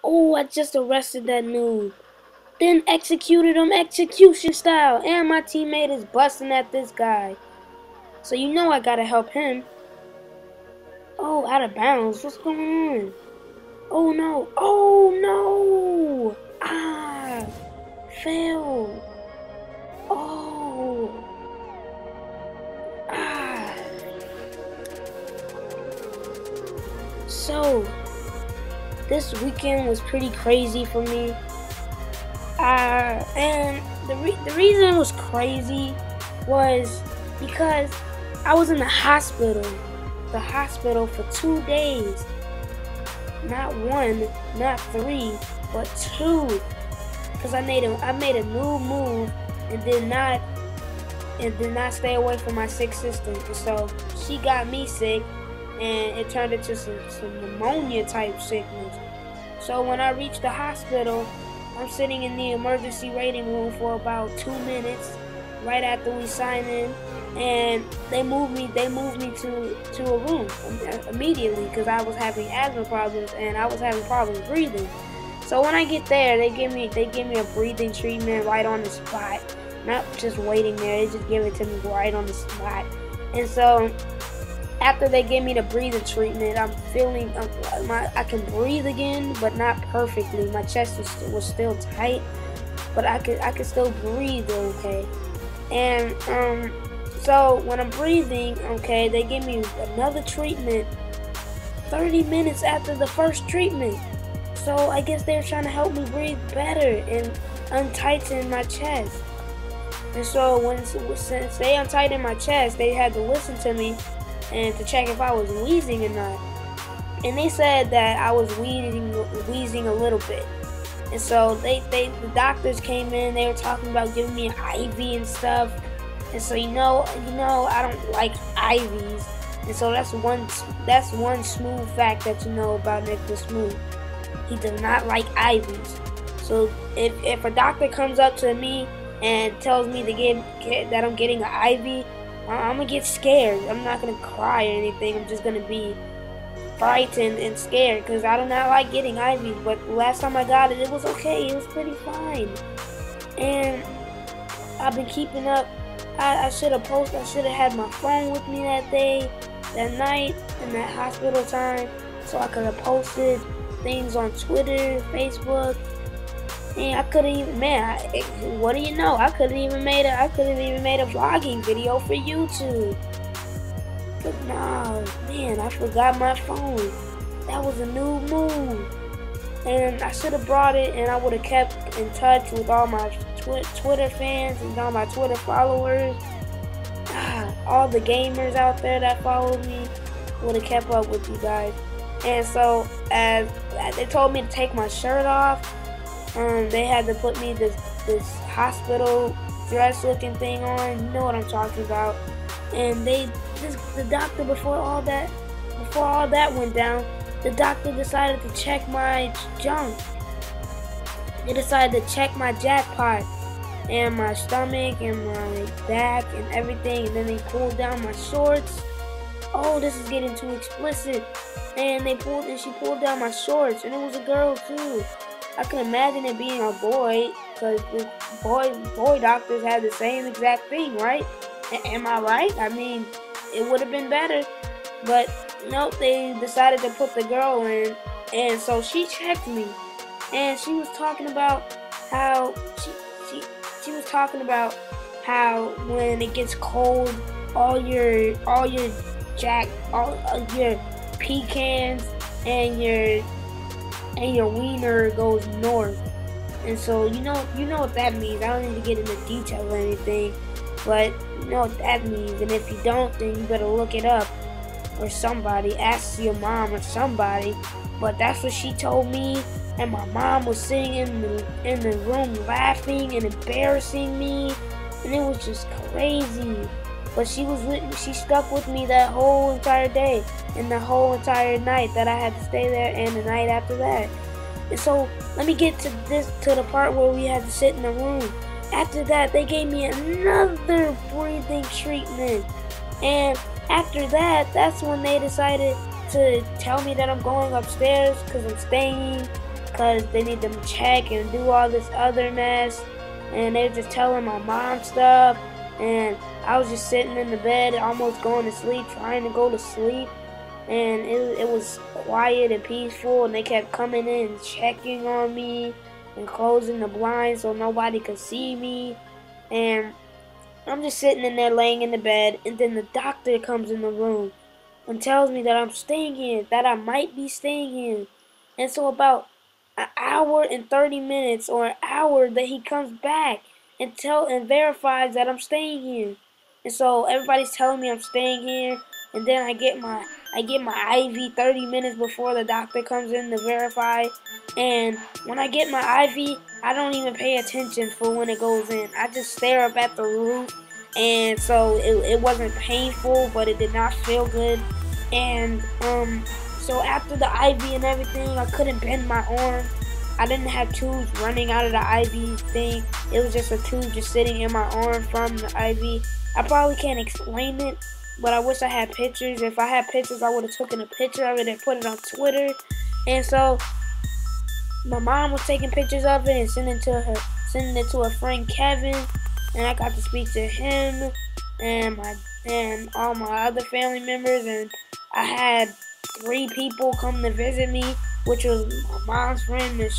Oh, I just arrested that noob. Then executed him execution style. And my teammate is busting at this guy. So you know I gotta help him. Oh, out of bounds. What's going on? Oh no. Oh no. Ah. Fail. Oh. Ah. So, this weekend was pretty crazy for me. And the reason it was crazy was because I was in the hospital for 2 days. Not one, not three, but two. Because I made a new move and did not stay away from my sick sister. And so she got me sick, and it turned into some pneumonia type sickness. So when I reached the hospital, I'm sitting in the emergency waiting room for about 2 minutes, right after we sign in, and they moved me to a room immediately because I was having asthma problems and I was having problems breathing. So when I get there, they give me a breathing treatment right on the spot, not just waiting there. They just give it to me right on the spot. And so after they gave me the breathing treatment, I'm feeling I can breathe again, but not perfectly. My chest was still tight, but I could still breathe okay. And so when I'm breathing okay, they give me another treatment 30 minutes after the first treatment. So I guess they're trying to help me breathe better and untighten my chest. And so since they untightened my chest, they had to listen to me and to check if I was wheezing or not. And they said that I was wheezing a little bit. And so the doctors came in, they were talking about giving me an IV and stuff. And so you know I don't like IVs. And so that's one smooth fact that you know about Nicholas Smooth. He does not like IVs. So if a doctor comes up to me and tells me that I'm getting an IV, I'm gonna get scared. I'm not gonna cry or anything. I'm just gonna be frightened and scared because I do not like getting IVs. But last time I got it, it was okay. It was pretty fine. And I've been keeping up. I should have had my phone with me that night, in that hospital time, so I could have posted things on Twitter, Facebook. And I couldn't even, what do you know? I could have even made a vlogging video for YouTube. But nah, man, I forgot my phone. That was a new move. And I should have brought it, and I would have kept in touch with all my Twitter fans and all my Twitter followers. All the gamers out there that follow me would have kept up with you guys. And so, as they told me to take my shirt off, they had to put me this hospital dress looking thing on. You know what I'm talking about. And the doctor, before all that went down, the doctor decided to check my junk. They decided to check my jackpot and my stomach and my back and everything. And then they pulled down my shorts. Oh, this is getting too explicit. And she pulled down my shorts, and it was a girl too. I can imagine it being a boy, because the boy doctors had the same exact thing, right? Am I right? I mean, it would have been better, but nope, they decided to put the girl in, and so she checked me, and she was talking about how she was talking about how when it gets cold, all your pecans and your wiener goes north. And so you know what that means. I don't need to get into detail or anything, but you know what that means. And if you don't, then you better look it up, or somebody ask your mom or somebody. But that's what she told me, and my mom was sitting in the room laughing and embarrassing me, and it was just crazy. But she stuck with me that whole entire day and the whole entire night that I had to stay there, and the night after that. And so let me get to the part where we had to sit in the room. After that, they gave me another breathing treatment. And after that's when they decided to tell me that I'm going upstairs because I'm staying because they need to check and do all this other mess. And they were just telling my mom stuff. And I was just sitting in the bed, almost going to sleep, trying to go to sleep. And it was quiet and peaceful. And they kept coming in and checking on me and closing the blinds so nobody could see me. And I'm just sitting in there laying in the bed. And then the doctor comes in the room and tells me that I'm staying here, that I might be staying here. And so about an hour and 30 minutes or an hour that he comes back and verifies that I'm staying here. And so everybody's telling me I'm staying here, and then I get my IV 30 minutes before the doctor comes in to verify. And when I get my IV, I don't even pay attention for when it goes in. I just stare up at the roof. And so it wasn't painful, but it did not feel good. And so after the IV and everything, I couldn't bend my arm. I didn't have tubes running out of the IV thing. It was just a tube just sitting in my arm from the IV. I probably can't explain it, but I wish I had pictures. If I had pictures, I would have taken a picture of it and put it on Twitter. And so my mom was taking pictures of it and sending it to her friend Kevin. And I got to speak to him and all my other family members. And I had 3 people come to visit me, which was my mom's friend, Miss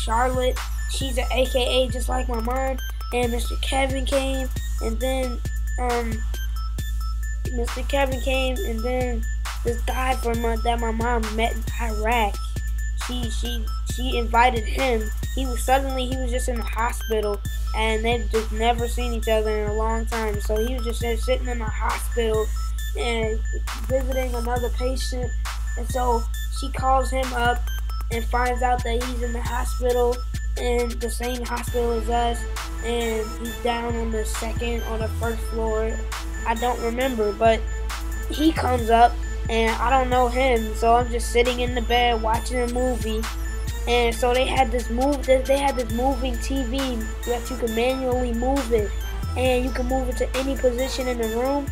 Charlotte. She's an AKA just like my mom. And Mr. Kevin came, and then Mr. Kevin came, and then this guy that my mom met in Iraq. She invited him. He was just in the hospital, and they've just never seen each other in a long time. So he was just sitting in the hospital and visiting another patient. And so she calls him up and finds out that he's in the hospital, in the same hospital as us, and he's down on the second or the first floor. I don't remember, but he comes up and I don't know him, so I'm just sitting in the bed watching a movie. And so they had this moving TV that you can manually move it, and you can move it to any position in the room.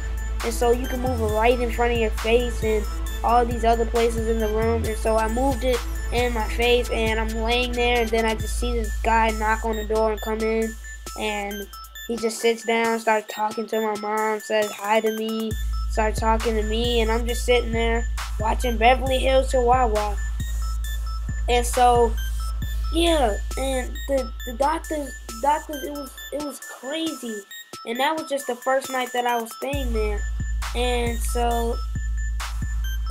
And so you can move it right in front of your face and all these other places in the room. And so I moved it in my face, and I'm laying there, and then I just see this guy knock on the door and come in, and he just sits down, starts talking to my mom, says hi to me, starts talking to me, and I'm just sitting there watching Beverly Hills Chihuahua. And so, yeah, and the doctors, it was crazy. And that was just the first night that I was staying there. And so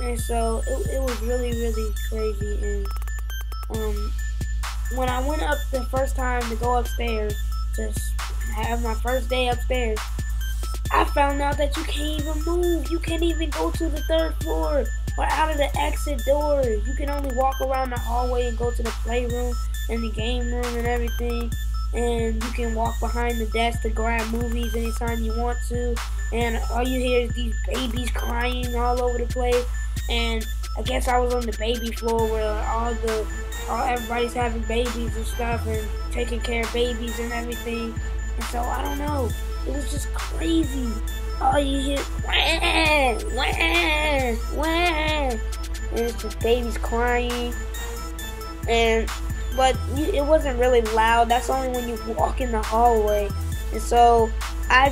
it was really, really crazy. And when I went up the first time to go upstairs to have my first day upstairs, I found out that you can't even move. You can't even go to the 3rd floor or out of the exit doors. You can only walk around the hallway and go to the playroom and the game room and everything. And you can walk behind the desk to grab movies anytime you want to. And all you hear is these babies crying all over the place. And I guess I was on the baby floor where everybody's having babies and stuff and taking care of babies and everything. And so I don't know. It was just crazy. All you hear, wah, wah, wah. And it's just babies crying. But it wasn't really loud. That's only when you walk in the hallway. And so I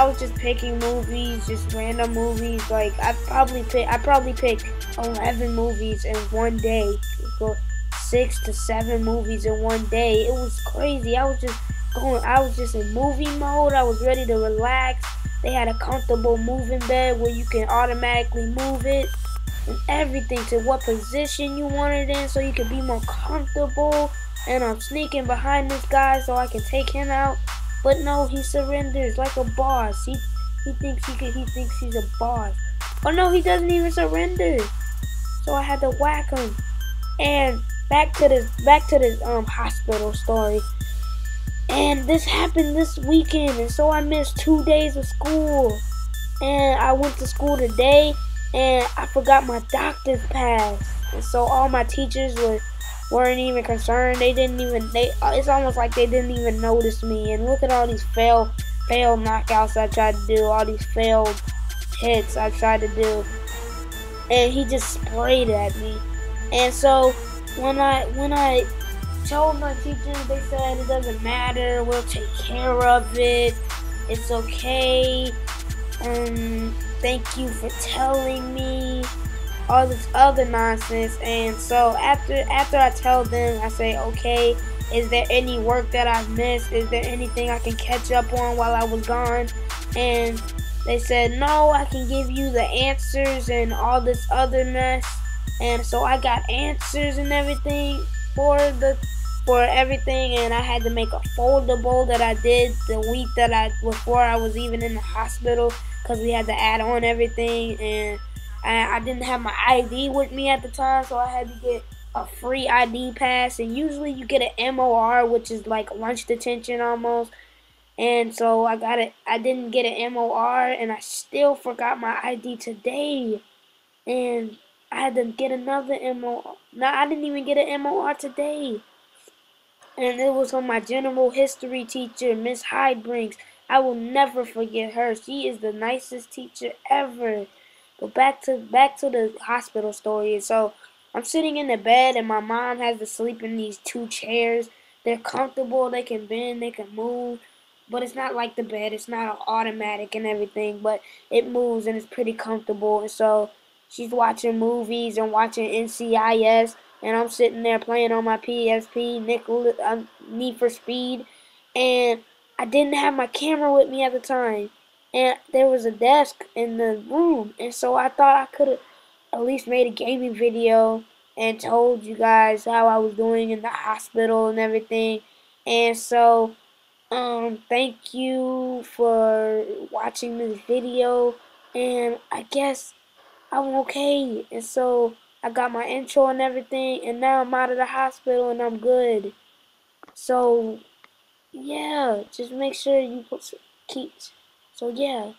was just picking movies, just random movies. Like I probably picked 11 movies in one day. 6 to 7 movies in one day. It was crazy. I was just in movie mode. I was ready to relax. They had a comfortable moving bed where you can automatically move it and everything to what position you want it in so you can be more comfortable. And I'm sneaking behind this guy so I can take him out. But no, he surrenders like a boss. He thinks he's a boss. Oh no, he doesn't even surrender. So I had to whack him. And back to this hospital story. And this happened this weekend, and so I missed 2 days of school. And I went to school today, and I forgot my doctor's pass. And so all my teachers weren't even concerned. It's almost like they didn't even notice me. And look at all these failed knockouts I tried to do, all these failed hits I tried to do. And he just sprayed at me. And so when I told my teachers, they said it doesn't matter, we'll take care of it, it's okay, thank you for telling me, all this other nonsense. And so after I tell them, I say, okay, is there any work that I've missed? Is there anything I can catch up on while I was gone? And they said, no, I can give you the answers and all this other mess. And so I got answers and everything for everything, and I had to make a foldable that I did the week that before I was even in the hospital, because we had to add on everything. And I didn't have my ID with me at the time, so I had to get a free ID pass. And usually you get an MOR, which is like lunch detention almost. And so I didn't get an MOR, and I still forgot my ID today. And I had to get another MOR. No, I didn't even get an MOR today. And it was from my general history teacher, Miss Hydebrinks. I will never forget her. She is the nicest teacher ever. But back to the hospital story. So I'm sitting in the bed, and my mom has to sleep in these two chairs. They're comfortable, they can bend, they can move, but it's not like the bed, it's not automatic and everything, but it moves and it's pretty comfortable. And so she's watching movies and watching NCIS, and I'm sitting there playing on my PSP, Need for Speed, and I didn't have my camera with me at the time, and there was a desk in the room, and so I thought I could have at least made a gaming video and told you guys how I was doing in the hospital and everything. And so thank you for watching this video, and I guess I'm okay. And so I got my intro and everything, and now I'm out of the hospital and I'm good. So yeah, just make sure you keep. So yeah.